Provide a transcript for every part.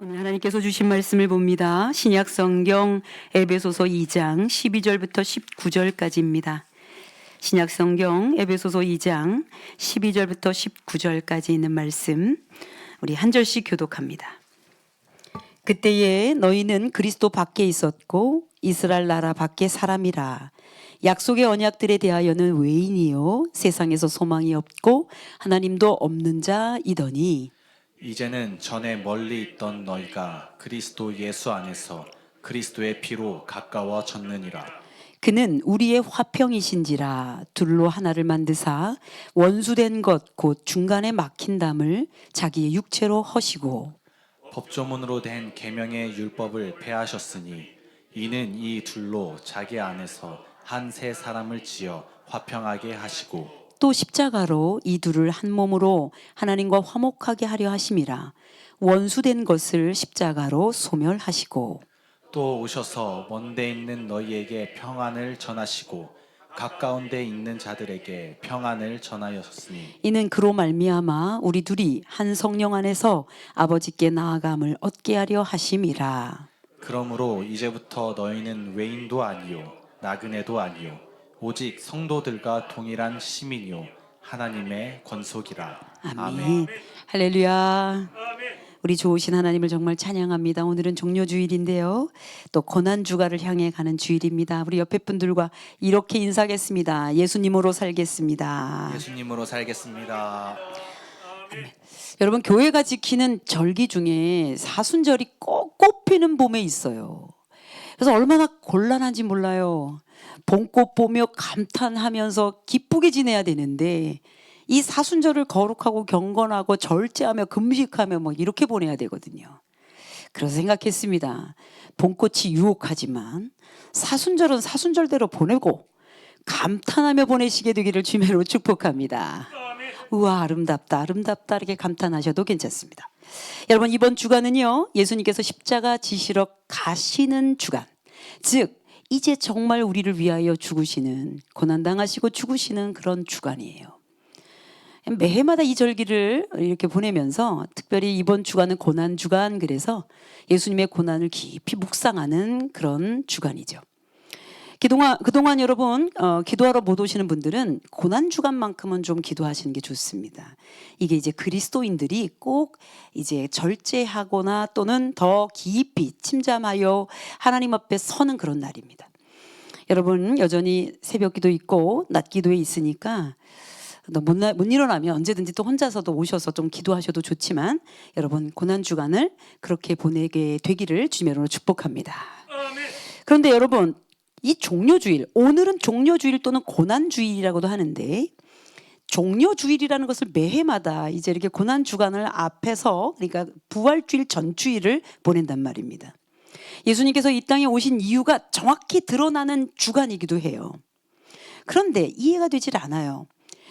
오늘 하나님께서 주신 말씀을 봅니다. 신약 성경 에베소서 2장 12절부터 19절까지입니다. 신약 성경 에베소서 2장 12절부터 19절까지 있는 말씀 우리 한 절씩 교독합니다. 그때에 너희는 그리스도 밖에 있었고 이스라엘 나라 밖에 사람이라. 약속의 언약들에 대하여는 외인이요 세상에서 소망이 없고 하나님도 없는 자이더니 이제는 전에 멀리 있던 너희가 그리스도 예수 안에서 그리스도의 피로 가까워졌느니라. 그는 우리의 화평이신지라. 둘로 하나를 만드사 원수된 것 곧 중간에 막힌 담을 자기의 육체로 허시고 법조문으로 된 계명의 율법을 폐하셨으니 이는 이 둘로 자기 안에서 한 새 사람을 지어 화평하게 하시고 또 십자가로 이 둘을 한 몸으로 하나님과 화목하게 하려 하심이라. 원수된 것을 십자가로 소멸하시고 또 오셔서 먼데 있는 너희에게 평안을 전하시고 가까운 데 있는 자들에게 평안을 전하였으니 이는 그로 말미암아 우리 둘이 한 성령 안에서 아버지께 나아감을 얻게 하려 하심이라. 그러므로 이제부터 너희는 외인도 아니요 나그네도 아니요 오직 성도들과 동일한 시민이요 하나님의 권속이라. 아멘. 할렐루야. 우리 좋으신 하나님을 정말 찬양합니다. 오늘은 종료주일인데요. 또 고난주가를 향해 가는 주일입니다. 우리 옆에 분들과 이렇게 인사하겠습니다. 예수님으로 살겠습니다. 예수님으로 살겠습니다. 여러분, 교회가 지키는 절기 중에 사순절이 꼭 꼽히는 봄에 있어요. 그래서 얼마나 곤란한지 몰라요. 봄꽃 보며 감탄하면서 기쁘게 지내야 되는데 이 사순절을 거룩하고 경건하고 절제하며 금식하며 뭐 이렇게 보내야 되거든요. 그래서 생각했습니다. 봄꽃이 유혹하지만 사순절은 사순절대로 보내고 감탄하며 보내시게 되기를 주님으로 축복합니다. 우와, 아름답다 아름답다 이렇게 감탄하셔도 괜찮습니다. 여러분, 이번 주간은요 예수님께서 십자가 지시러 가시는 주간, 즉 이제 정말 우리를 위하여 죽으시는, 고난당하시고 죽으시는 그런 주간이에요. 매해마다 이 절기를 이렇게 보내면서 특별히 이번 주간은 고난 주간, 그래서 예수님의 고난을 깊이 묵상하는 그런 주간이죠. 그동안 여러분 기도하러 못 오시는 분들은 고난 주간만큼은 좀 기도하시는 게 좋습니다. 이게 이제 그리스도인들이 꼭 이제 절제하거나 또는 더 깊이 침잠하여 하나님 앞에 서는 그런 날입니다. 여러분 여전히 새벽 기도 있고 낮 기도에 있으니까 못 일어나면 언제든지 또 혼자서도 오셔서 좀 기도하셔도 좋지만 여러분 고난 주간을 그렇게 보내게 되기를 주님으로 축복합니다. 그런데 여러분 이 종료주일, 오늘은 종료주일 또는 고난주일이라고도 하는데 종료주일이라는 것을 매해마다 이제 이렇게 고난주간을 앞에서, 그러니까 부활주일 전주일을 보낸단 말입니다. 예수님께서 이 땅에 오신 이유가 정확히 드러나는 주간이기도 해요. 그런데 이해가 되질 않아요.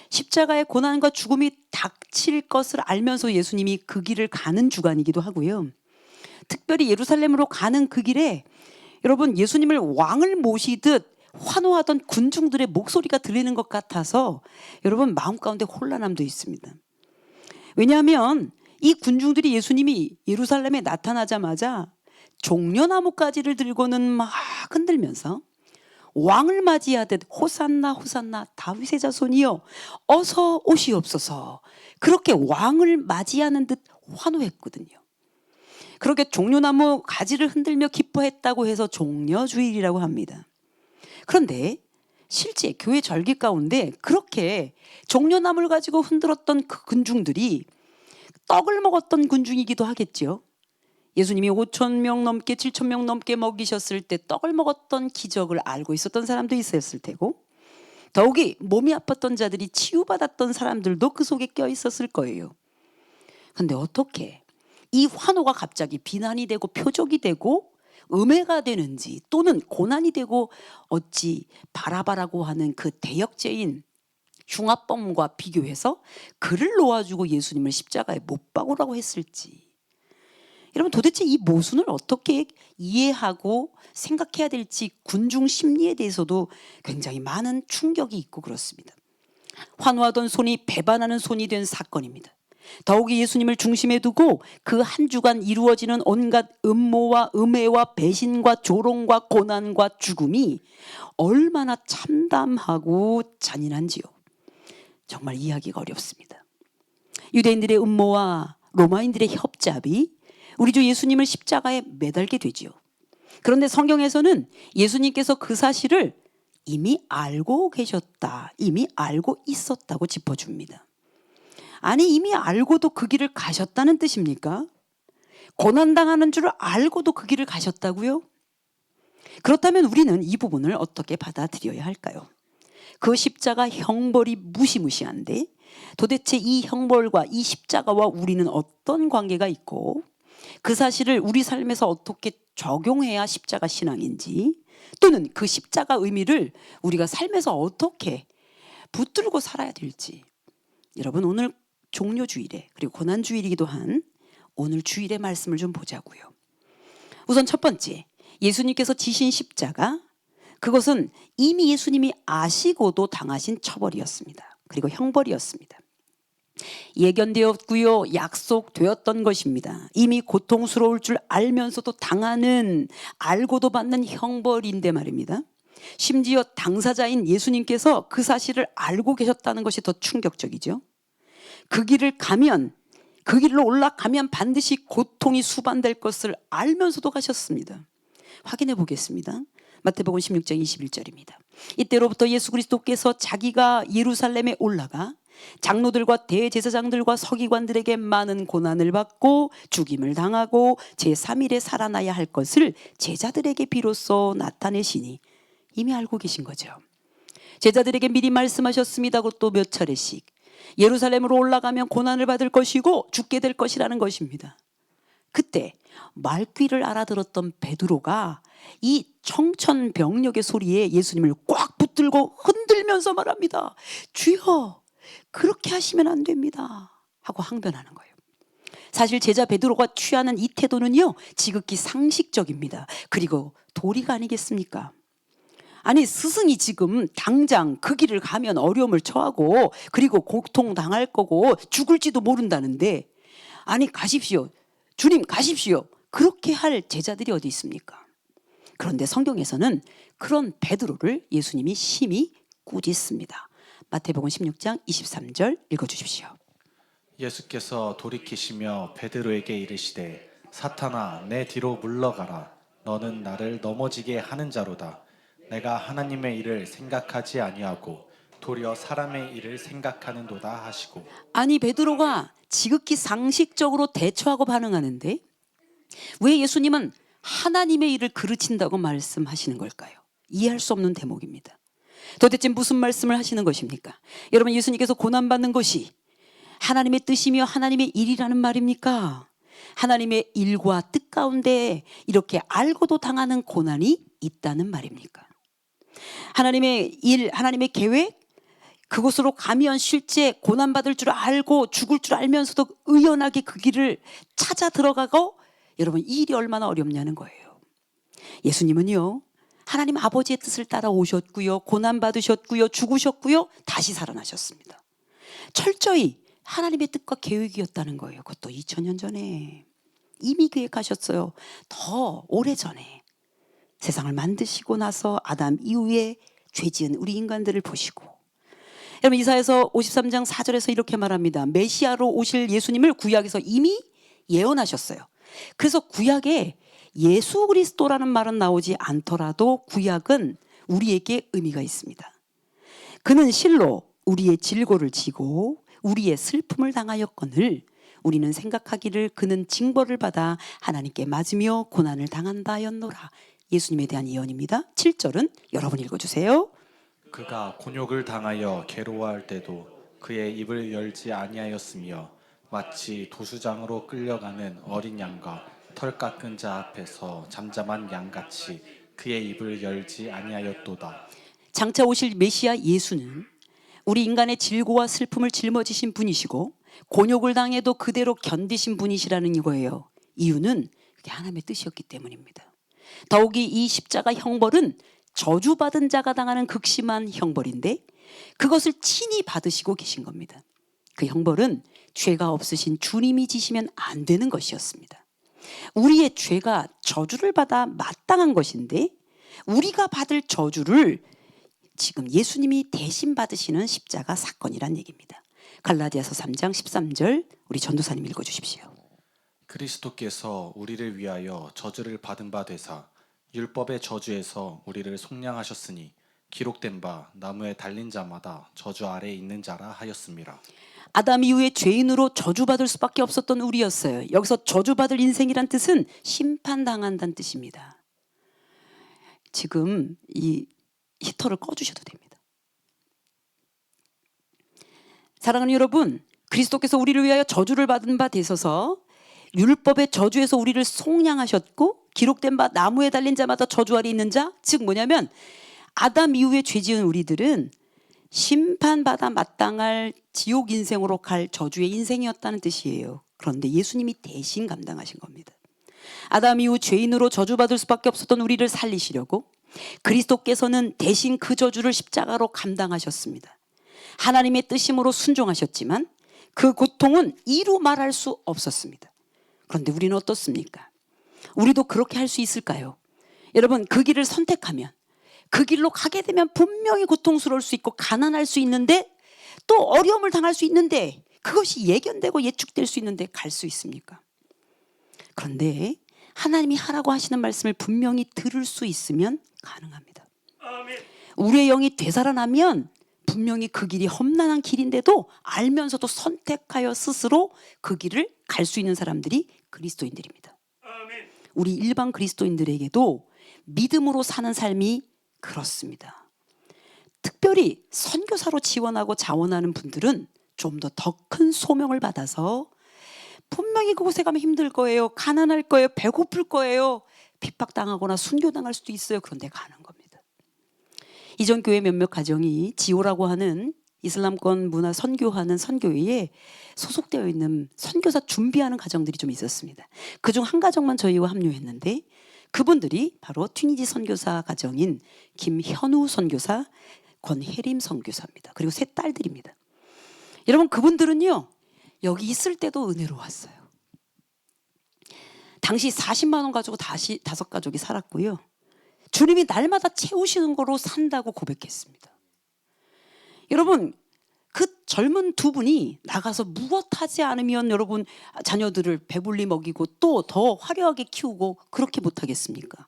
십자가의 고난과 죽음이 닥칠 것을 알면서 예수님이 그 길을 가는 주간이기도 하고요. 특별히 예루살렘으로 가는 그 길에 여러분 예수님을 왕을 모시듯 환호하던 군중들의 목소리가 들리는 것 같아서 여러분 마음 가운데 혼란함도 있습니다. 왜냐하면 이 군중들이 예수님이 예루살렘에 나타나자마자 종려나무가지를 들고는 막 흔들면서 왕을 맞이하듯 호산나 호산나 다윗의 자손이여 어서 오시옵소서, 그렇게 왕을 맞이하는 듯 환호했거든요. 그렇게 종려나무 가지를 흔들며 기뻐했다고 해서 종려주일이라고 합니다. 그런데 실제 교회 절기 가운데 그렇게 종려나무를 가지고 흔들었던 그 군중들이 떡을 먹었던 군중이기도 하겠죠. 예수님이 5,000명 넘게 7,000명 넘게 먹이셨을 때 떡을 먹었던 기적을 알고 있었던 사람도 있었을 테고, 더욱이 몸이 아팠던 자들이 치유받았던 사람들도 그 속에 껴 있었을 거예요. 그런데 어떻게 이 환호가 갑자기 비난이 되고 표적이 되고 음해가 되는지, 또는 고난이 되고 어찌 바라바라고 하는 그 대역죄인 흉악범과 비교해서 그를 놓아주고 예수님을 십자가에 못 박으라고 했을지, 여러분 도대체 이 모순을 어떻게 이해하고 생각해야 될지 군중 심리에 대해서도 굉장히 많은 충격이 있고 그렇습니다. 환호하던 손이 배반하는 손이 된 사건입니다. 더욱이 예수님을 중심에 두고 그 한 주간 이루어지는 온갖 음모와 음해와 배신과 조롱과 고난과 죽음이 얼마나 참담하고 잔인한지요. 정말 이해하기가 어렵습니다. 유대인들의 음모와 로마인들의 협잡이 우리 주 예수님을 십자가에 매달게 되지요. 그런데 성경에서는 예수님께서 그 사실을 이미 알고 계셨다, 이미 알고 있었다고 짚어줍니다. 아니, 이미 알고도 그 길을 가셨다는 뜻입니까? 고난당하는 줄 알고도 그 길을 가셨다고요? 그렇다면 우리는 이 부분을 어떻게 받아들여야 할까요? 그 십자가 형벌이 무시무시한데 도대체 이 형벌과 이 십자가와 우리는 어떤 관계가 있고 그 사실을 우리 삶에서 어떻게 적용해야 십자가 신앙인지, 또는 그 십자가 의미를 우리가 삶에서 어떻게 붙들고 살아야 될지, 여러분 오늘 종료주일에 그리고 고난주일이기도 한 오늘 주일의 말씀을 좀 보자고요. 우선 첫 번째, 예수님께서 지신 십자가, 그것은 이미 예수님이 아시고도 당하신 처벌이었습니다. 그리고 형벌이었습니다. 예견되었고요, 약속되었던 것입니다. 이미 고통스러울 줄 알면서도 당하는, 알고도 받는 형벌인데 말입니다. 심지어 당사자인 예수님께서 그 사실을 알고 계셨다는 것이 더 충격적이죠. 그 길을 가면, 그 길로 올라가면 반드시 고통이 수반될 것을 알면서도 가셨습니다. 확인해 보겠습니다. 마태복음 16장 21절입니다. 이때로부터 예수 그리스도께서 자기가 예루살렘에 올라가 장로들과 대제사장들과 서기관들에게 많은 고난을 받고 죽임을 당하고 제3일에 살아나야 할 것을 제자들에게 비로소 나타내시니, 이미 알고 계신 거죠. 제자들에게 미리 말씀하셨습니다. 또 몇 차례씩 예루살렘으로 올라가면 고난을 받을 것이고 죽게 될 것이라는 것입니다. 그때 말귀를 알아들었던 베드로가 이 청천벽력의 소리에 예수님을 꽉 붙들고 흔들면서 말합니다. 주여, 그렇게 하시면 안 됩니다 하고 항변하는 거예요. 사실 제자 베드로가 취하는 이 태도는요, 지극히 상식적입니다. 그리고 도리가 아니겠습니까? 아니, 스승이 지금 당장 그 길을 가면 어려움을 처하고 그리고 고통당할 거고 죽을지도 모른다는데, 아니 가십시오, 주님 가십시오, 그렇게 할 제자들이 어디 있습니까? 그런데 성경에서는 그런 베드로를 예수님이 심히 꾸짖습니다. 마태복음 16장 23절 읽어주십시오. 예수께서 돌이키시며 베드로에게 이르시되 사탄아 내 뒤로 물러가라. 너는 나를 넘어지게 하는 자로다. 내가 하나님의 일을 생각하지 아니하고 도리어 사람의 일을 생각하는도다 하시고. 아니, 베드로가 지극히 상식적으로 대처하고 반응하는데 왜 예수님은 하나님의 일을 그르친다고 말씀하시는 걸까요? 이해할 수 없는 대목입니다. 도대체 무슨 말씀을 하시는 것입니까? 여러분, 예수님께서 고난받는 것이 하나님의 뜻이며 하나님의 일이라는 말입니까? 하나님의 일과 뜻 가운데 이렇게 알고도 당하는 고난이 있다는 말입니까? 하나님의 일, 하나님의 계획, 그곳으로 가면 실제 고난받을 줄 알고 죽을 줄 알면서도 의연하게 그 길을 찾아 들어가고, 여러분 이 일이 얼마나 어렵냐는 거예요. 예수님은요, 하나님 아버지의 뜻을 따라 오셨고요, 고난받으셨고요, 죽으셨고요, 다시 살아나셨습니다. 철저히 하나님의 뜻과 계획이었다는 거예요. 그것도 2000년 전에 이미 계획하셨어요. 더 오래전에 세상을 만드시고 나서 아담 이후에 죄지은 우리 인간들을 보시고, 여러분 이사야서 53장 4절에서 이렇게 말합니다. 메시아로 오실 예수님을 구약에서 이미 예언하셨어요. 그래서 구약에 예수 그리스도라는 말은 나오지 않더라도 구약은 우리에게 의미가 있습니다. 그는 실로 우리의 질고를 지고 우리의 슬픔을 당하였거늘 우리는 생각하기를 그는 징벌을 받아 하나님께 맞으며 고난을 당한다 하였노라. 예수님에 대한 예언입니다. 7절은 여러분 읽어주세요. 그가 곤욕을 당하여 괴로워할 때도 그의 입을 열지 아니하였으며 마치 도수장으로 끌려가는 어린 양과 털 깎은 자 앞에서 잠잠한 양같이 그의 입을 열지 아니하였도다. 장차 오실 메시아 예수는 우리 인간의 질고와 슬픔을 짊어지신 분이시고 곤욕을 당해도 그대로 견디신 분이시라는 이거예요. 이유는 그게 하나님의 뜻이었기 때문입니다. 더욱이 이 십자가 형벌은 저주받은 자가 당하는 극심한 형벌인데 그것을 친히 받으시고 계신 겁니다. 그 형벌은 죄가 없으신 주님이 지시면 안 되는 것이었습니다. 우리의 죄가 저주를 받아 마땅한 것인데 우리가 받을 저주를 지금 예수님이 대신 받으시는 십자가 사건이란 얘기입니다. 갈라디아서 3장 13절 우리 전도사님 읽어주십시오. 그리스도께서 우리를 위하여 저주를 받은 바 되사 율법의 저주에서 우리를 속량하셨으니 기록된 바 나무에 달린 자마다 저주 아래에 있는 자라 하였습니다. 아담 이후에 죄인으로 저주받을 수밖에 없었던 우리였어요. 여기서 저주받을 인생이란 뜻은 심판당한다는 뜻입니다. 지금 이 히터를 꺼주셔도 됩니다. 사랑하는 여러분, 그리스도께서 우리를 위하여 저주를 받은 바 되셔서 율법의 저주에서 우리를 속량하셨고 기록된 바 나무에 달린 자마다 저주 아래 있는 자, 즉 뭐냐면 아담 이후에 죄 지은 우리들은 심판받아 마땅할 지옥 인생으로 갈 저주의 인생이었다는 뜻이에요. 그런데 예수님이 대신 감당하신 겁니다. 아담 이후 죄인으로 저주받을 수밖에 없었던 우리를 살리시려고 그리스도께서는 대신 그 저주를 십자가로 감당하셨습니다. 하나님의 뜻임으로 순종하셨지만 그 고통은 이루 말할 수 없었습니다. 그런데 우리는 어떻습니까? 우리도 그렇게 할 수 있을까요? 여러분, 그 길을 선택하면 그 길로 가게 되면 분명히 고통스러울 수 있고 가난할 수 있는데 또 어려움을 당할 수 있는데 그것이 예견되고 예측될 수 있는데 갈 수 있습니까? 그런데 하나님이 하라고 하시는 말씀을 분명히 들을 수 있으면 가능합니다. 우리의 영이 되살아나면 분명히 그 길이 험난한 길인데도 알면서도 선택하여 스스로 그 길을 갈 수 있는 사람들이 그리스도인들입니다. 우리 일반 그리스도인들에게도 믿음으로 사는 삶이 그렇습니다. 특별히 선교사로 지원하고 자원하는 분들은 좀 더 큰 소명을 받아서 분명히 그곳에 가면 힘들 거예요. 가난할 거예요. 배고플 거예요. 핍박당하거나 순교당할 수도 있어요. 그런데 가는 겁니다. 이전 교회 몇몇 가정이 지오라고 하는 이슬람권 문화 선교하는 선교회에 소속되어 있는 선교사 준비하는 가정들이 좀 있었습니다. 그중 한 가정만 저희와 합류했는데 그분들이 바로 튀니지 선교사 가정인 김현우 선교사, 권혜림 선교사입니다. 그리고 세 딸들입니다. 여러분, 그분들은요 여기 있을 때도 은혜로웠어요. 당시 40만 원 가지고 다시 5가족이 살았고요. 주님이 날마다 채우시는 거로 산다고 고백했습니다. 여러분, 그 젊은 두 분이 나가서 무엇 하지 않으면 여러분 자녀들을 배불리 먹이고 또 더 화려하게 키우고 그렇게 못하겠습니까?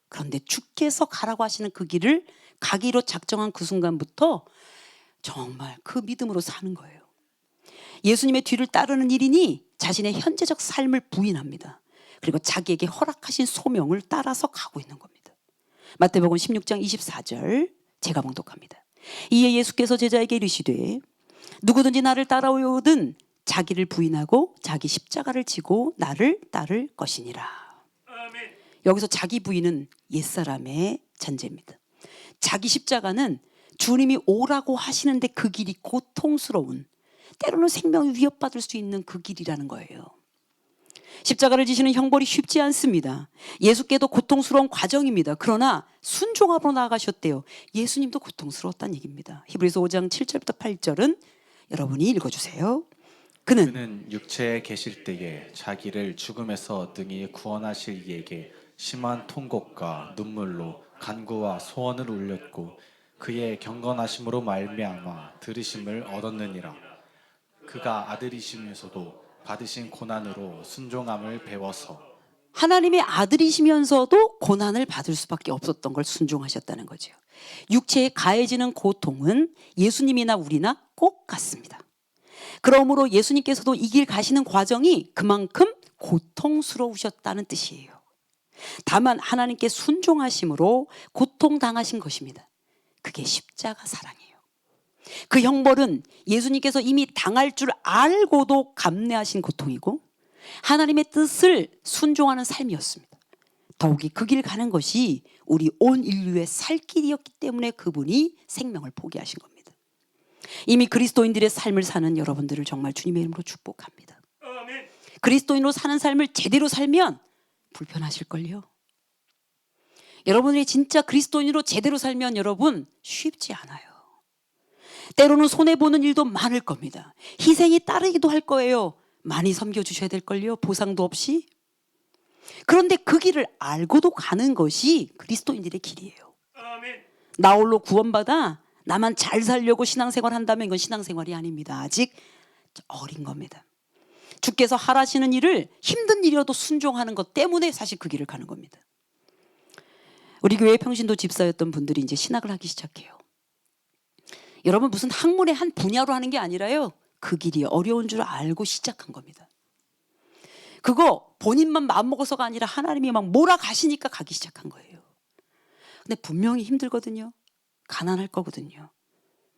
그런데 주께서 가라고 하시는 그 길을 가기로 작정한 그 순간부터 정말 그 믿음으로 사는 거예요. 예수님의 뒤를 따르는 일이니 자신의 현재적 삶을 부인합니다. 그리고 자기에게 허락하신 소명을 따라서 가고 있는 겁니다. 마태복음 16장 24절 제가 봉독합니다. 이에 예수께서 제자에게 이르시되 누구든지 나를 따라오거든 자기를 부인하고 자기 십자가를 지고 나를 따를 것이니라. 여기서 자기 부인은 옛사람의 잔재입니다. 자기 십자가는 주님이 오라고 하시는데 그 길이 고통스러운, 때로는 생명이 위협받을 수 있는 그 길이라는 거예요. 십자가를 지시는 형벌이 쉽지 않습니다. 예수께도 고통스러운 과정입니다. 그러나 순종함으로 나아가셨대요. 예수님도 고통스러웠다는 얘기입니다. 히브리서 5장 7절부터 8절은 여러분이 읽어주세요. 그는 육체에 계실 때에 자기를 죽음에서 능히 구원하실 이에게 심한 통곡과 눈물로 간구와 소원을 울렸고 그의 경건하심으로 말미암아 들으심을 얻었느니라. 그가 아들이시면서도 받으신 고난으로 순종함을 배워서 하나님의 아들이시면서도 고난을 받을 수밖에 없었던 걸 순종하셨다는 거죠. 육체에 가해지는 고통은 예수님이나 우리나 꼭 같습니다. 그러므로 예수님께서도 이 길 가시는 과정이 그만큼 고통스러우셨다는 뜻이에요. 다만 하나님께 순종하심으로 고통당하신 것입니다. 그게 십자가 사랑이에요. 그 형벌은 예수님께서 이미 당할 줄 알고도 감내하신 고통이고 하나님의 뜻을 순종하는 삶이었습니다. 더욱이 그 길 가는 것이 우리 온 인류의 살 길이었기 때문에 그분이 생명을 포기하신 겁니다. 이미 그리스도인들의 삶을 사는 여러분들을 정말 주님의 이름으로 축복합니다. 그리스도인으로 사는 삶을 제대로 살면 불편하실걸요. 여러분이 진짜 그리스도인으로 제대로 살면 여러분 쉽지 않아요. 때로는 손해보는 일도 많을 겁니다. 희생이 따르기도 할 거예요. 많이 섬겨주셔야 될걸요. 보상도 없이. 그런데 그 길을 알고도 가는 것이 그리스도인들의 길이에요. 나 홀로 구원받아 나만 잘 살려고 신앙생활 한다면 이건 신앙생활이 아닙니다. 아직 어린 겁니다. 주께서 하라시는 일을 힘든 일이라도 순종하는 것 때문에 사실 그 길을 가는 겁니다. 우리 교회 평신도 집사였던 분들이 이제 신학을 하기 시작해요. 여러분 무슨 학문의 한 분야로 하는 게 아니라요. 그 길이 어려운 줄 알고 시작한 겁니다. 그거 본인만 마음먹어서가 아니라 하나님이 막 몰아가시니까 가기 시작한 거예요. 근데 분명히 힘들거든요. 가난할 거거든요.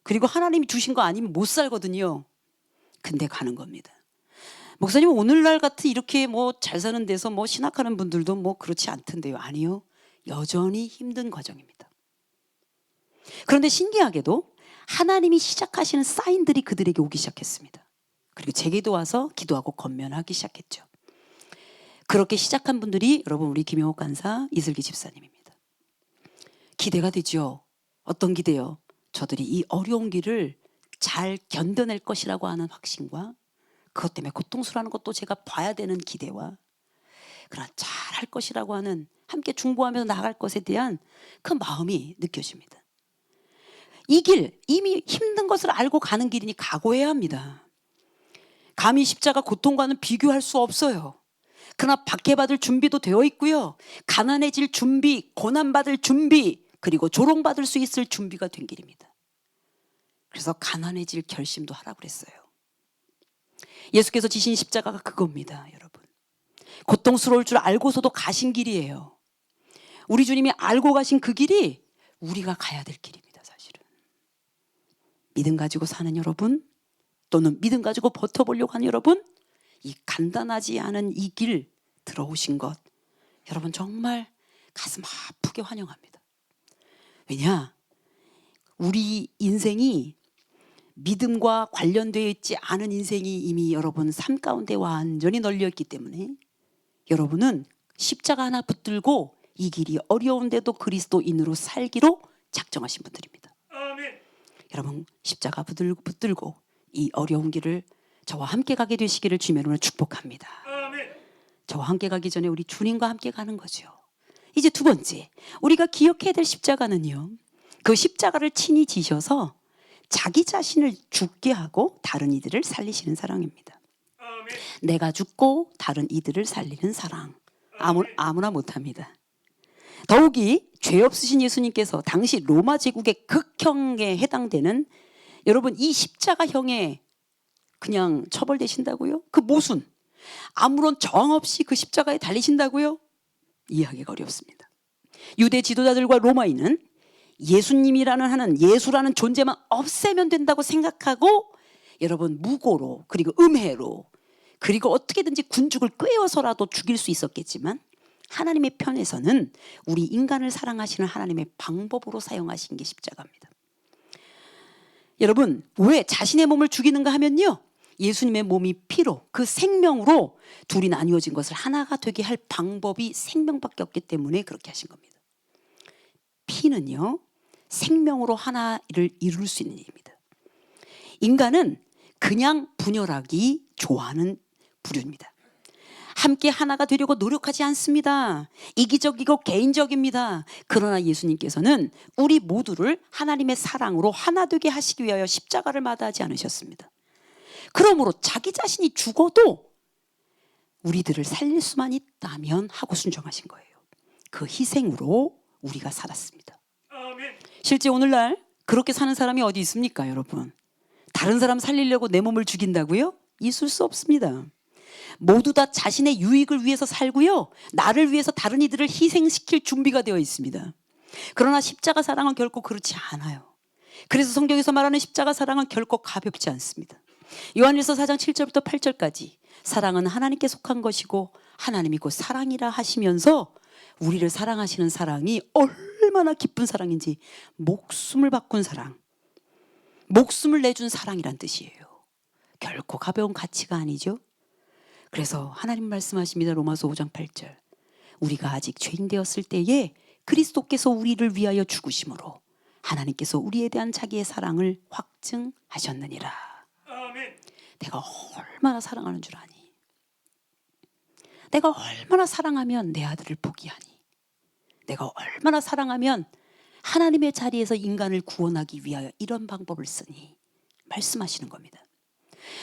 그리고 하나님이 주신 거 아니면 못 살거든요. 근데 가는 겁니다. 목사님 오늘날 같은 이렇게 뭐 잘 사는 데서 뭐 신학하는 분들도 뭐 그렇지 않던데요. 아니요. 여전히 힘든 과정입니다. 그런데 신기하게도 하나님이 시작하시는 사인들이 그들에게 오기 시작했습니다. 그리고 제게도 와서 기도하고 권면하기 시작했죠. 그렇게 시작한 분들이 여러분 우리 김영옥 간사, 이슬기 집사님입니다. 기대가 되죠. 어떤 기대요? 저들이 이 어려운 길을 잘 견뎌낼 것이라고 하는 확신과 그것 때문에 고통스러워하는 것도 제가 봐야 되는 기대와 그러나 잘할 것이라고 하는 함께 중보하면서 나아갈 것에 대한 그 마음이 느껴집니다. 이 길 이미 힘든 것을 알고 가는 길이니 각오해야 합니다. 감히 십자가 고통과는 비교할 수 없어요. 그러나 박해받을 준비도 되어 있고요. 가난해질 준비, 고난받을 준비, 그리고 조롱받을 수 있을 준비가 된 길입니다. 그래서 가난해질 결심도 하라고 그랬어요. 예수께서 지신 십자가가 그겁니다, 여러분. 고통스러울 줄 알고서도 가신 길이에요. 우리 주님이 알고 가신 그 길이 우리가 가야 될 길입니다, 사실은. 믿음 가지고 사는 여러분, 또는 믿음 가지고 버텨보려고 하는 여러분, 이 간단하지 않은 이 길 들어오신 것, 여러분 정말 가슴 아프게 환영합니다. 왜냐? 우리 인생이 믿음과 관련되어 있지 않은 인생이 이미 여러분 삶 가운데 완전히 널려있기 때문에 여러분은 십자가 하나 붙들고 이 길이 어려운데도 그리스도인으로 살기로 작정하신 분들입니다. 아멘. 여러분 십자가 붙들고 이 어려운 길을 저와 함께 가게 되시기를 주님의 이름으로 축복합니다. 아멘. 저와 함께 가기 전에 우리 주님과 함께 가는 거죠. 이제 두 번째, 우리가 기억해야 될 십자가는요, 그 십자가를 친히 지셔서 자기 자신을 죽게 하고 다른 이들을 살리시는 사랑입니다. 아멘. 내가 죽고 다른 이들을 살리는 사랑, 아무나 못합니다. 더욱이 죄 없으신 예수님께서 당시 로마 제국의 극형에 해당되는, 여러분 이 십자가형에 그냥 처벌되신다고요? 그 모순, 아무런 저항 없이 그 십자가에 달리신다고요? 이해하기가 어렵습니다. 유대 지도자들과 로마인은 예수님이라는 하는 예수라는 존재만 없애면 된다고 생각하고 여러분 무고로 그리고 음해로 그리고 어떻게든지 군죽을 꿰어서라도 죽일 수 있었겠지만 하나님의 편에서는 우리 인간을 사랑하시는 하나님의 방법으로 사용하신 게 십자가입니다. 여러분 왜 자신의 몸을 죽이는가 하면요, 예수님의 몸이 피로 그 생명으로 둘이 나뉘어진 것을 하나가 되게 할 방법이 생명밖에 없기 때문에 그렇게 하신 겁니다. 피는요 생명으로 하나를 이룰 수 있는 일입니다. 인간은 그냥 분열하기 좋아하는 부류입니다. 함께 하나가 되려고 노력하지 않습니다. 이기적이고 개인적입니다. 그러나 예수님께서는 우리 모두를 하나님의 사랑으로 하나 되게 하시기 위하여 십자가를 마다하지 않으셨습니다. 그러므로 자기 자신이 죽어도 우리들을 살릴 수만 있다면 하고 순종하신 거예요. 그 희생으로 우리가 살았습니다. 실제 오늘날 그렇게 사는 사람이 어디 있습니까, 여러분? 다른 사람 살리려고 내 몸을 죽인다고요? 있을 수 없습니다. 모두 다 자신의 유익을 위해서 살고요, 나를 위해서 다른 이들을 희생시킬 준비가 되어 있습니다. 그러나 십자가 사랑은 결코 그렇지 않아요. 그래서 성경에서 말하는 십자가 사랑은 결코 가볍지 않습니다. 요한일서 4장 7절부터 8절까지 사랑은 하나님께 속한 것이고 하나님이 곧 사랑이라 하시면서 우리를 사랑하시는 사랑이 얼마나 기쁜 사랑인지, 목숨을 바꾼 사랑, 목숨을 내준 사랑이란 뜻이에요. 결코 가벼운 가치가 아니죠. 그래서 하나님 말씀하십니다. 로마서 5장 8절, 우리가 아직 죄인 되었을 때에 그리스도께서 우리를 위하여 죽으심으로 하나님께서 우리에 대한 자기의 사랑을 확증하셨느니라. 내가 얼마나 사랑하는 줄 아니? 내가 얼마나 사랑하면 내 아들을 포기하니? 내가 얼마나 사랑하면 하나님의 자리에서 인간을 구원하기 위하여 이런 방법을 쓰니? 말씀하시는 겁니다.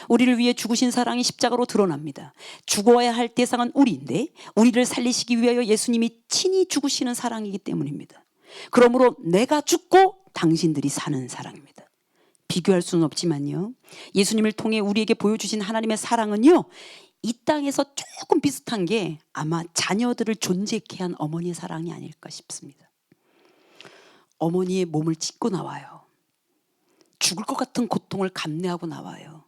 우리를 위해 죽으신 사랑이 십자가로 드러납니다. 죽어야 할 대상은 우리인데 우리를 살리시기 위하여 예수님이 친히 죽으시는 사랑이기 때문입니다. 그러므로 내가 죽고 당신들이 사는 사랑입니다. 비교할 수는 없지만요, 예수님을 통해 우리에게 보여주신 하나님의 사랑은요, 이 땅에서 조금 비슷한 게 아마 자녀들을 존재케 한 어머니의 사랑이 아닐까 싶습니다. 어머니의 몸을 찢고 나와요. 죽을 것 같은 고통을 감내하고 나와요.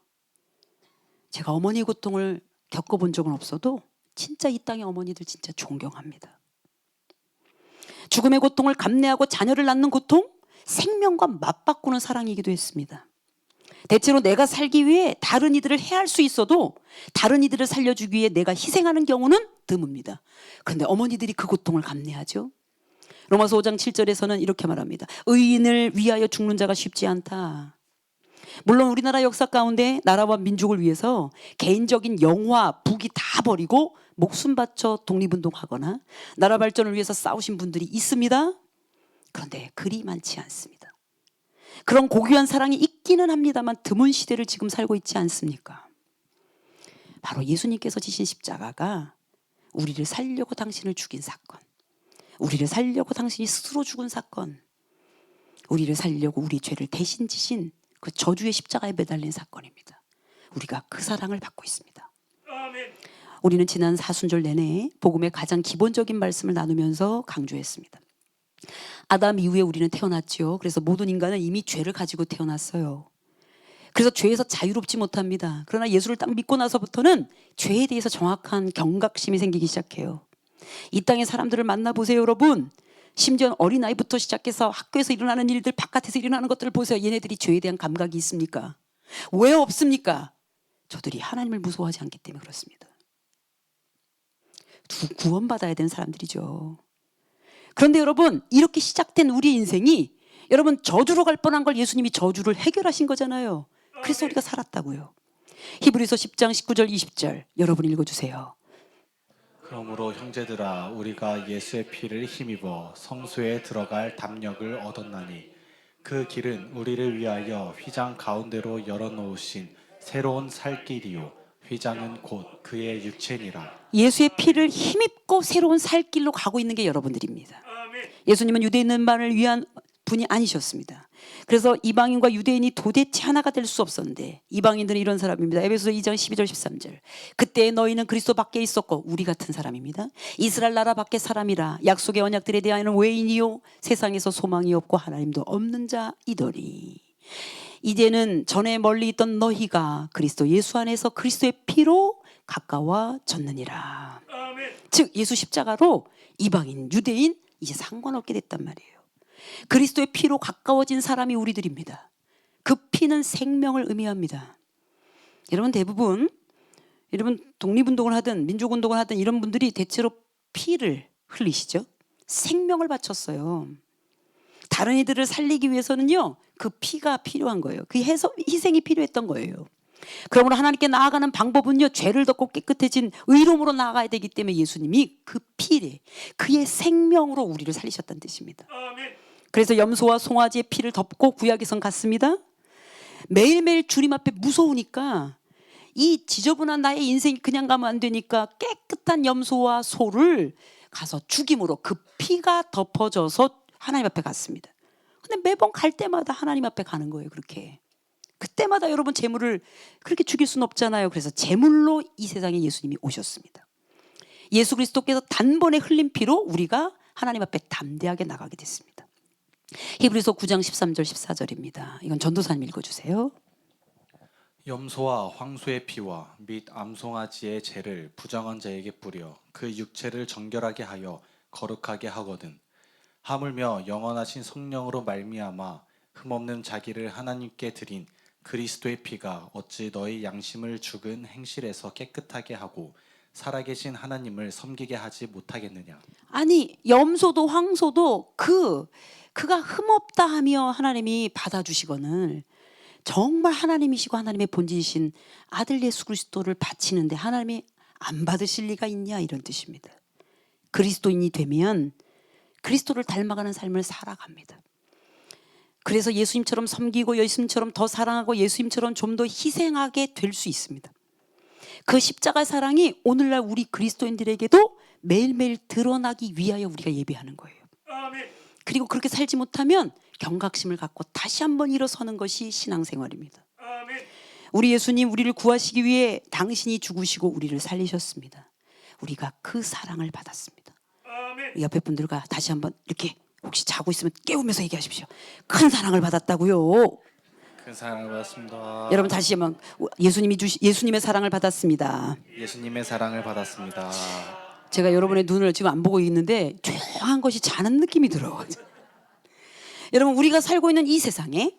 제가 어머니의 고통을 겪어본 적은 없어도 진짜 이 땅의 어머니들 진짜 존경합니다. 죽음의 고통을 감내하고 자녀를 낳는 고통, 생명과 맞바꾸는 사랑이기도 했습니다. 대체로 내가 살기 위해 다른 이들을 해할 수 있어도 다른 이들을 살려주기 위해 내가 희생하는 경우는 드뭅니다. 그런데 어머니들이 그 고통을 감내하죠. 로마서 5장 7절에서는 이렇게 말합니다. 의인을 위하여 죽는 자가 쉽지 않다. 물론 우리나라 역사 가운데 나라와 민족을 위해서 개인적인 영화, 부귀 다 버리고 목숨 바쳐 독립운동하거나 나라 발전을 위해서 싸우신 분들이 있습니다. 그런데 그리 많지 않습니다. 그런 고귀한 사랑이 있기는 합니다만 드문 시대를 지금 살고 있지 않습니까? 바로 예수님께서 지신 십자가가 우리를 살려고 당신을 죽인 사건, 우리를 살려고 당신이 스스로 죽은 사건, 우리를 살려고 우리 죄를 대신 지신 그 저주의 십자가에 매달린 사건입니다. 우리가 그 사랑을 받고 있습니다. 우리는 지난 사순절 내내 복음의 가장 기본적인 말씀을 나누면서 강조했습니다. 아담 이후에 우리는 태어났죠. 그래서 모든 인간은 이미 죄를 가지고 태어났어요. 그래서 죄에서 자유롭지 못합니다. 그러나 예수를 딱 믿고 나서부터는 죄에 대해서 정확한 경각심이 생기기 시작해요. 이 땅의 사람들을 만나보세요, 여러분. 심지어 어린아이부터 시작해서 학교에서 일어나는 일들, 바깥에서 일어나는 것들을 보세요. 얘네들이 죄에 대한 감각이 있습니까? 왜 없습니까? 저들이 하나님을 무서워하지 않기 때문에 그렇습니다. 구원받아야 되는 사람들이죠. 그런데 여러분, 이렇게 시작된 우리의 인생이 여러분 저주로 갈 뻔한 걸 예수님이 저주를 해결하신 거잖아요. 그래서 우리가 살았다고요. 히브리서 10장 19절 20절 여러분 읽어주세요. 그러므로 형제들아 우리가 예수의 피를 힘입어 성소에 들어갈 담력을 얻었나니 그 길은 우리를 위하여 휘장 가운데로 열어놓으신 새로운 살 길이요 휘장은 곧 그의 육체니라. 예수의 피를 힘입고 새로운 살 길로 가고 있는 게 여러분들입니다. 예수님은 유대인만을 위한 분이 아니셨습니다. 그래서 이방인과 유대인이 도대체 하나가 될 수 없었는데 이방인들은 이런 사람입니다. 에베소서 2장 12절 13절. 그때 너희는 그리스도 밖에 있었고 우리 같은 사람입니다. 이스라엘 나라 밖의 사람이라 약속의 언약들에 대하여는 외인이요 세상에서 소망이 없고 하나님도 없는 자이더니 이제는 전에 멀리 있던 너희가 그리스도 예수 안에서 그리스도의 피로 가까워졌느니라. 즉 예수 십자가로 이방인 유대인 이제 상관없게 됐단 말이에요. 그리스도의 피로 가까워진 사람이 우리들입니다. 그 피는 생명을 의미합니다. 여러분 대부분 여러분 독립운동을 하든 민족운동을 하든 이런 분들이 대체로 피를 흘리시죠. 생명을 바쳤어요. 다른 이들을 살리기 위해서는요 그 피가 필요한 거예요. 그 희생이 필요했던 거예요. 그러므로 하나님께 나아가는 방법은요 죄를 덮고 깨끗해진 의로움으로 나아가야 되기 때문에 예수님이 그 피에 그의 생명으로 우리를 살리셨다는 뜻입니다. 그래서 염소와 송아지의 피를 덮고 구약에선 갔습니다. 매일매일 주님 앞에 무서우니까 이 지저분한 나의 인생이 그냥 가면 안 되니까 깨끗한 염소와 소를 가서 죽임으로 그 피가 덮어져서 하나님 앞에 갔습니다. 근데 매번 갈 때마다 하나님 앞에 가는 거예요. 그렇게 그때마다 여러분 제물을 그렇게 죽일 수는 없잖아요. 그래서 제물로 이 세상에 예수님이 오셨습니다. 예수 그리스도께서 단번에 흘린 피로 우리가 하나님 앞에 담대하게 나가게 됐습니다. 히브리서 9장 13절 14절입니다. 이건 전도사님 읽어주세요. 염소와 황소의 피와 및 암송아지의 죄를 부정한 자에게 뿌려 그 육체를 정결하게 하여 거룩하게 하거든 하물며 영원하신 성령으로 말미암아 흠없는 자기를 하나님께 드린 그리스도의 피가 어찌 너희 양심을 죽은 행실에서 깨끗하게 하고 살아계신 하나님을 섬기게 하지 못하겠느냐. 아니 염소도 황소도 그가 흠없다 하며 하나님이 받아주시거늘 정말 하나님이시고 하나님의 본질이신 아들 예수 그리스도를 바치는데 하나님이 안 받으실 리가 있냐 이런 뜻입니다. 그리스도인이 되면 그리스도를 닮아가는 삶을 살아갑니다. 그래서 예수님처럼 섬기고 예수님처럼 더 사랑하고 예수님처럼 좀 더 희생하게 될 수 있습니다. 그 십자가 사랑이 오늘날 우리 그리스도인들에게도 매일매일 드러나기 위하여 우리가 예배하는 거예요. 그리고 그렇게 살지 못하면 경각심을 갖고 다시 한번 일어서는 것이 신앙생활입니다. 우리 예수님 우리를 구하시기 위해 당신이 죽으시고 우리를 살리셨습니다. 우리가 그 사랑을 받았습니다. 옆에 분들과 다시 한번 이렇게 혹시 자고 있으면 깨우면서 얘기하십시오. 큰 사랑을 받았다고요. 큰 사랑을 받았습니다. 여러분 다시 한번 예수님의 사랑을 받았습니다. 예수님의 사랑을 받았습니다. 제가 여러분의 눈을 지금 안 보고 있는데 조용한 것이 자는 느낌이 들어요. 여러분 우리가 살고 있는 이 세상에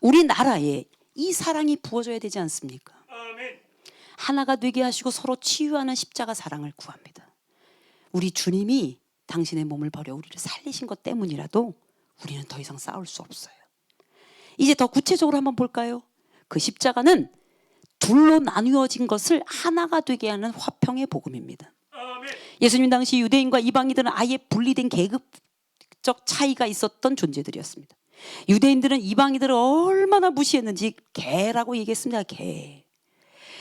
우리나라에 이 사랑이 부어져야 되지 않습니까? 하나가 되게 하시고 서로 치유하는 십자가 사랑을 구합니다. 우리 주님이 당신의 몸을 버려 우리를 살리신 것 때문이라도 우리는 더 이상 싸울 수 없어요. 이제 더 구체적으로 한번 볼까요? 그 십자가는 둘로 나누어진 것을 하나가 되게 하는 화평의 복음입니다. 예수님 당시 유대인과 이방인들은 아예 분리된 계급적 차이가 있었던 존재들이었습니다. 유대인들은 이방인들을 얼마나 무시했는지 개라고 얘기했습니다. 개.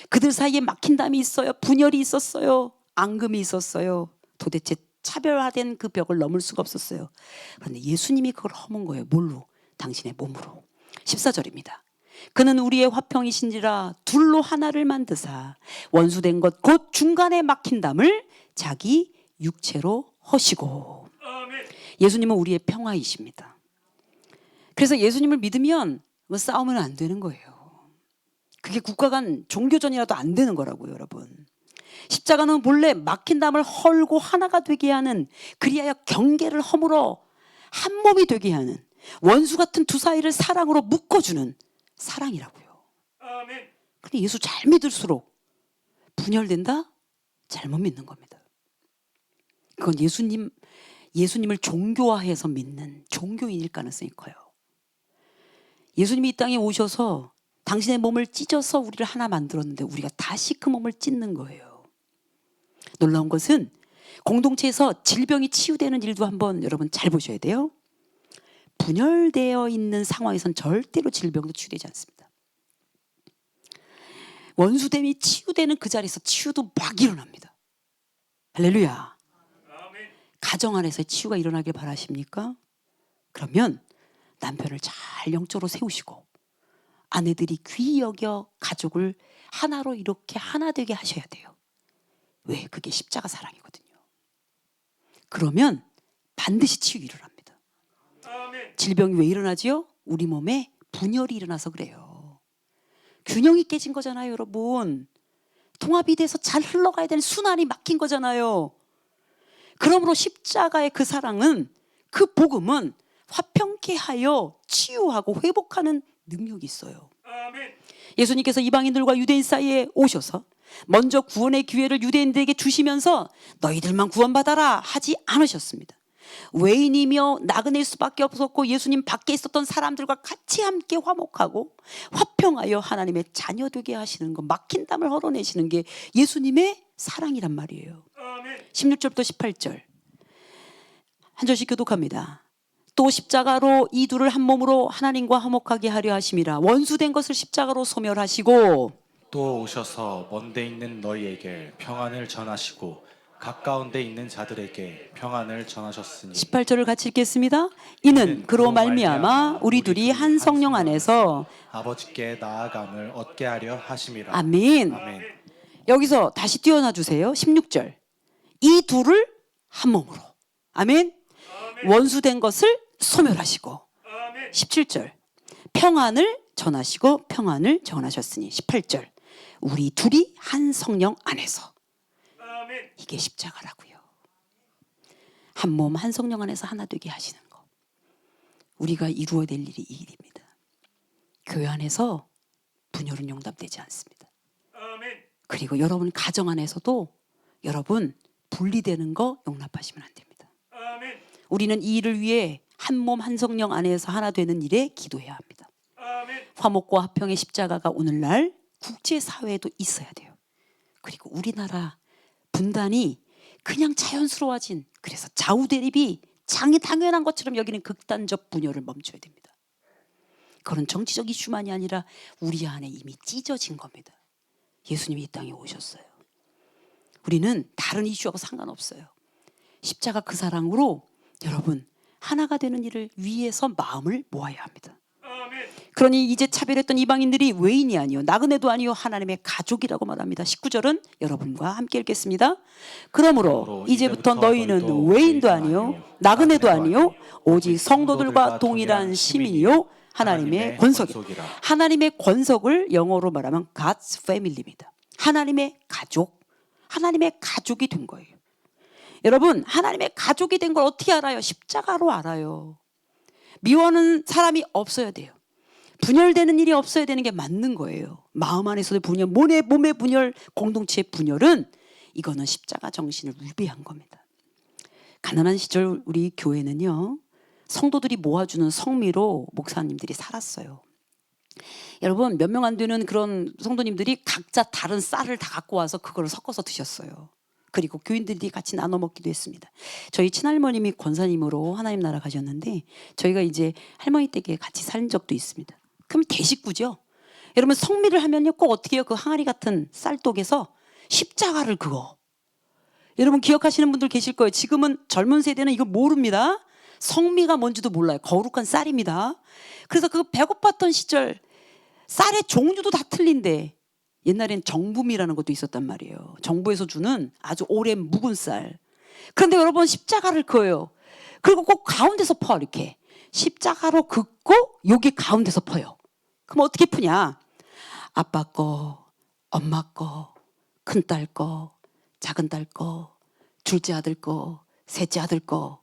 그들 사이에 막힌담이 있어요. 분열이 있었어요. 앙금이 있었어요. 도대체 차별화된 그 벽을 넘을 수가 없었어요. 그런데 예수님이 그걸 허문 거예요. 뭘로? 당신의 몸으로. 14절입니다. 그는 우리의 화평이신지라 둘로 하나를 만드사 원수된 것 곧 중간에 막힌 담을 자기 육체로 허시고. 예수님은 우리의 평화이십니다. 그래서 예수님을 믿으면 뭐 싸우면 안 되는 거예요. 그게 국가 간 종교전이라도 안 되는 거라고요, 여러분. 십자가는 본래 막힌 담을 헐고 하나가 되게 하는, 그리하여 경계를 허물어 한 몸이 되게 하는, 원수 같은 두 사이를 사랑으로 묶어주는 사랑이라고요. 근데 예수 잘 믿을수록 분열된다? 잘못 믿는 겁니다. 그건 예수님을 종교화해서 믿는 종교인일 가능성이 커요. 예수님이 이 땅에 오셔서 당신의 몸을 찢어서 우리를 하나 만들었는데 우리가 다시 그 몸을 찢는 거예요. 놀라운 것은 공동체에서 질병이 치유되는 일도 한번 여러분 잘 보셔야 돼요. 분열되어 있는 상황에선 절대로 질병도 치유되지 않습니다. 원수됨이 치유되는 그 자리에서 치유도 막 일어납니다. 할렐루야. 가정 안에서 치유가 일어나길 바라십니까? 그러면 남편을 잘 영적으로 세우시고 아내들이 귀히 여겨 가족을 하나로 이렇게 하나 되게 하셔야 돼요. 왜? 그게 십자가 사랑이거든요. 그러면 반드시 치유 일어납니다. 질병이 왜 일어나지요? 우리 몸에 분열이 일어나서 그래요. 균형이 깨진 거잖아요, 여러분. 통합이 돼서 잘 흘러가야 되는 순환이 막힌 거잖아요. 그러므로 십자가의 그 사랑은, 그 복음은 화평케 하여 치유하고 회복하는 능력이 있어요. 예수님께서 이방인들과 유대인 사이에 오셔서 먼저 구원의 기회를 유대인들에게 주시면서 너희들만 구원받아라 하지 않으셨습니다. 외인이며 나그네일 수밖에 없었고 예수님 밖에 있었던 사람들과 같이 함께 화목하고 화평하여 하나님의 자녀 되게 하시는 것, 막힌 담을 헐어내시는 게 예수님의 사랑이란 말이에요. 16절부터 18절 한 절씩 교독합니다. 또 십자가로 이 둘을 한 몸으로 하나님과 화목하게 하려 하심이라. 원수된 것을 십자가로 소멸하시고 또 오셔서 먼데 있는 너희에게 평안을 전하시고 가까운 데 있는 자들에게 평안을 전하셨으니. 18절을 같이 읽겠습니다. 이는 그로 말미암아 우리 둘이 한 성령 안에서 아버지께 나아감을 얻게 하려 하심이라. 아멘. 아멘. 여기서 다시 띄워놔 주세요. 16절 이 둘을 한 몸으로. 아멘. 원수된 것을 소멸하시고. 17절 평안을 전하시고 평안을 전하셨으니. 18절 우리 둘이 한 성령 안에서. 이게 십자가라고요. 한 몸 한 성령 안에서 하나 되게 하시는 거. 우리가 이루어야 될 일이 이 일입니다. 교회 안에서 분열은 용납되지 않습니다. 그리고 여러분 가정 안에서도 여러분 분리되는 거 용납하시면 안 됩니다. 우리는 이 일을 위해 한 몸 한 성령 안에서 하나 되는 일에 기도해야 합니다. 화목과 화평의 십자가가 오늘날 국제사회에도 있어야 돼요. 그리고 우리나라 분단이 그냥 자연스러워진, 그래서 좌우대립이 당연한 것처럼 여기는 극단적 분열을 멈춰야 됩니다. 그건 정치적 이슈만이 아니라 우리 안에 이미 찢어진 겁니다. 예수님이 이 땅에 오셨어요. 우리는 다른 이슈하고 상관없어요. 십자가 그 사랑으로 여러분 하나가 되는 일을 위해서 마음을 모아야 합니다. 그러니 이제 차별했던 이방인들이 외인이 아니요 나그네도 아니요 하나님의 가족이라고 말합니다. 19절은 여러분과 함께 읽겠습니다. 그러므로 이제부터 너희는 외인도 아니요 나그네도 아니요 오직 성도들과 동일한 시민이요 하나님의 권속이라. 하나님의 권속을 영어로 말하면 God's family입니다. 하나님의 가족, 하나님의 가족이 된 거예요. 여러분 하나님의 가족이 된 걸 어떻게 알아요? 십자가로 알아요. 미워하는 사람이 없어야 돼요. 분열되는 일이 없어야 되는 게 맞는 거예요. 마음 안에서의 분열, 몸의 분열, 공동체의 분열은 이거는 십자가 정신을 위배한 겁니다. 가난한 시절 우리 교회는요 성도들이 모아주는 성미로 목사님들이 살았어요. 여러분 몇 명 안 되는 그런 성도님들이 각자 다른 쌀을 다 갖고 와서 그걸 섞어서 드셨어요. 그리고 교인들이 같이 나눠 먹기도 했습니다. 저희 친할머님이 권사님으로 하나님 나라 가셨는데 저희가 이제 할머니 댁에 같이 산 적도 있습니다. 그럼 대식구죠. 여러분 성미를 하면요 꼭 어떻게 해요? 그 항아리 같은 쌀독에서 십자가를 그어. 여러분 기억하시는 분들 계실 거예요. 지금은 젊은 세대는 이걸 모릅니다. 성미가 뭔지도 몰라요. 거룩한 쌀입니다. 그래서 그 배고팠던 시절 쌀의 종류도 다 틀린데 옛날엔 정부미라는 것도 있었단 말이에요. 정부에서 주는 아주 오랜 묵은 쌀. 그런데 여러분 십자가를 그어요. 그리고 꼭 가운데서 퍼 이렇게. 십자가로 긋고 여기 가운데서 퍼요. 그럼 어떻게 푸냐? 아빠 거, 엄마 거, 큰딸 거, 작은 딸 거, 둘째 아들 거, 셋째 아들 거.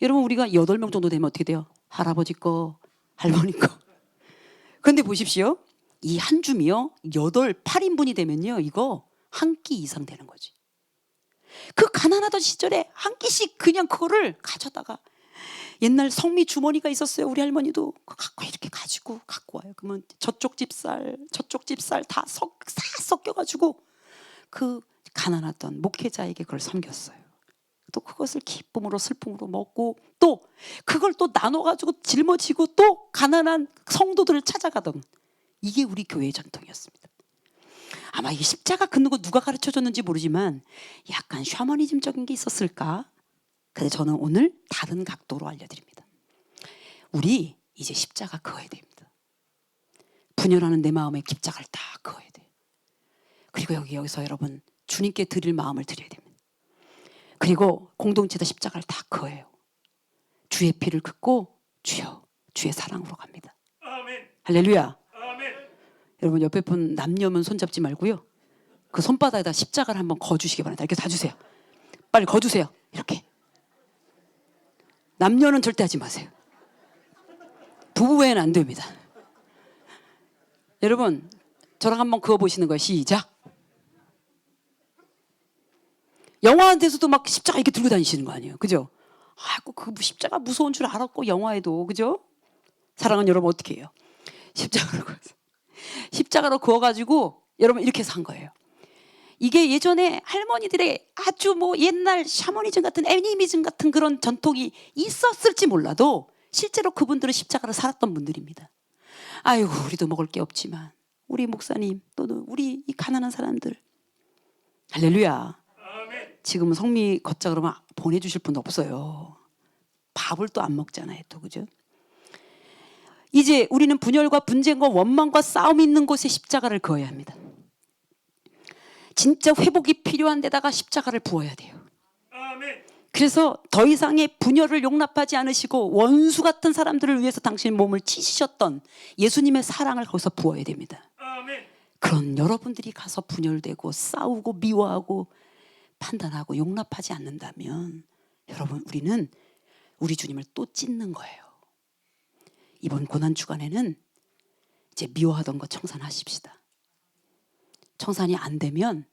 여러분 우리가 8명 정도 되면 어떻게 돼요? 할아버지 거, 할머니 거. 그런데 보십시오. 이 한 줌이요 8인분이 되면요 이거 한 끼 이상 되는 거지. 그 가난하던 시절에 한 끼씩 그냥 그거를 가져다가 옛날 성미 주머니가 있었어요. 우리 할머니도 갖고 이렇게 가지고 갖고 와요. 그러면 저쪽 집 쌀 다 섞여가지고 그 가난하던 목회자에게 그걸 섬겼어요. 또 그것을 기쁨으로 슬픔으로 먹고 또 그걸 또 나눠가지고 짊어지고 또 가난한 성도들을 찾아가던 이게 우리 교회의 전통이었습니다. 아마 이게 십자가 긋는 거 누가 가르쳐줬는지 모르지만 약간 샤머니즘적인 게 있었을까? 근데 저는 오늘 다른 각도로 알려드립니다. 우리 이제 십자가 그어야 됩니다. 분열하는 내 마음에 십자가를 다 그어야 돼. 그리고 여기서 여러분 주님께 드릴 마음을 드려야 됩니다. 그리고 공동체도 십자가를 다 그어요. 주의 피를 긋고 주여 주의 사랑으로 갑니다. 아멘. 할렐루야. 여러분 옆에 분 남녀면 손잡지 말고요. 그 손바닥에다 십자가를 한번 거주시기 바랍니다. 이렇게 다 주세요. 빨리 거주세요. 이렇게. 남녀는 절대 하지 마세요. 부부 외에는 안 됩니다. 여러분 저랑 한번 그어보시는 거예요. 시작. 영화한테서도 막 십자가 이렇게 들고 다니시는 거 아니에요. 그죠? 아이고 그 십자가 무서운 줄 알았고 영화에도. 그죠? 사랑은 여러분 어떻게 해요? 십자가로 그어가지고 여러분 이렇게 산 거예요. 이게 예전에 할머니들의 아주 뭐 옛날 샤머니즘 같은 애니미즘 같은 그런 전통이 있었을지 몰라도 실제로 그분들은 십자가를 살았던 분들입니다. 아이고 우리도 먹을 게 없지만 우리 목사님 또는 우리 이 가난한 사람들 할렐루야. 지금은 성미 걷자 그러면 보내주실 분 없어요. 밥을 또 안 먹잖아요 또. 그죠? 이제 우리는 분열과 분쟁과 원망과 싸움이 있는 곳에 십자가를 그어야 합니다. 진짜 회복이 필요한 데다가 십자가를 부어야 돼요. 그래서 더 이상의 분열을 용납하지 않으시고 원수 같은 사람들을 위해서 당신 몸을 치시셨던 예수님의 사랑을 거기서 부어야 됩니다. 그런 여러분들이 가서 분열되고 싸우고 미워하고 판단하고 용납하지 않는다면 여러분 우리는 우리 주님을 또 찢는 거예요. 이번 고난 주간에는 이제 미워하던 거 청산하십시다. 청산이 안 되면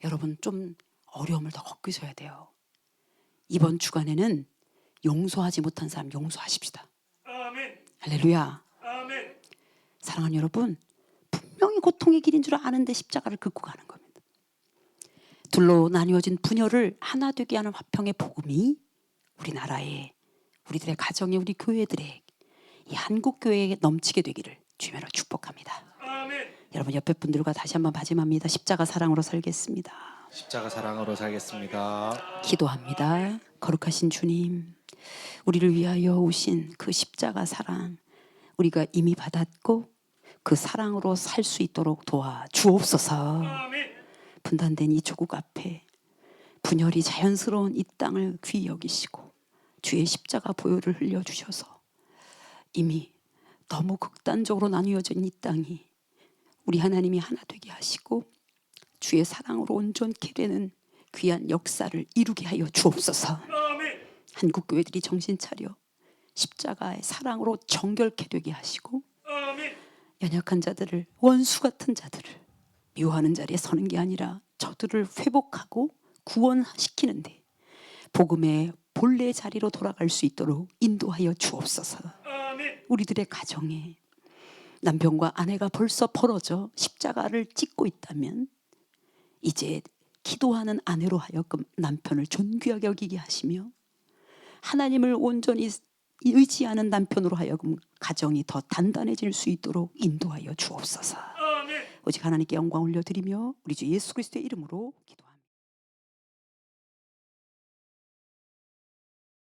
여러분 좀 어려움을 더 겪으셔야 돼요. 이번 주간에는 용서하지 못한 사람 용서하십시다. 아멘. 할렐루야. 아멘. 사랑하는 여러분, 분명히 고통의 길인 줄 아는데 십자가를 긋고 가는 겁니다. 둘로 나뉘어진 분열을 하나 되게 하는 화평의 복음이 우리나라에, 우리들의 가정에, 우리 교회들의, 이 한국 교회에 넘치게 되기를 주님으로 축복합니다. 아멘. 여러분 옆에 분들과 다시 한번 마지막입니다. 십자가 사랑으로 살겠습니다. 십자가 사랑으로 살겠습니다. 기도합니다. 거룩하신 주님, 우리를 위하여 오신 그 십자가 사랑, 우리가 이미 받았고 그 사랑으로 살 수 있도록 도와 주옵소서. 아멘. 분단된 이 조국 앞에 분열이 자연스러운 이 땅을 귀히 여기시고 주의 십자가 보혈을 흘려주셔서 이미 너무 극단적으로 나뉘어진 이 땅이 우리 하나님이 하나 되게 하시고 주의 사랑으로 온전케 되는 귀한 역사를 이루게 하여 주옵소서. 아멘. 한국 교회들이 정신 차려 십자가의 사랑으로 정결케 되게 하시고 아멘. 연약한 자들을, 원수 같은 자들을 미워하는 자리에 서는 게 아니라 저들을 회복하고 구원시키는데 복음의 본래 자리로 돌아갈 수 있도록 인도하여 주옵소서. 아멘. 우리들의 가정에 남편과 아내가 벌써 벌어져 십자가를 찍고 있다면 이제 기도하는 아내로 하여금 남편을 존귀하게 여기게 하시며 하나님을 온전히 의지하는 남편으로 하여금 가정이 더 단단해질 수 있도록 인도하여 주옵소서. 아멘. 오직 하나님께 영광 올려드리며 우리 주 예수 그리스도의 이름으로 기도.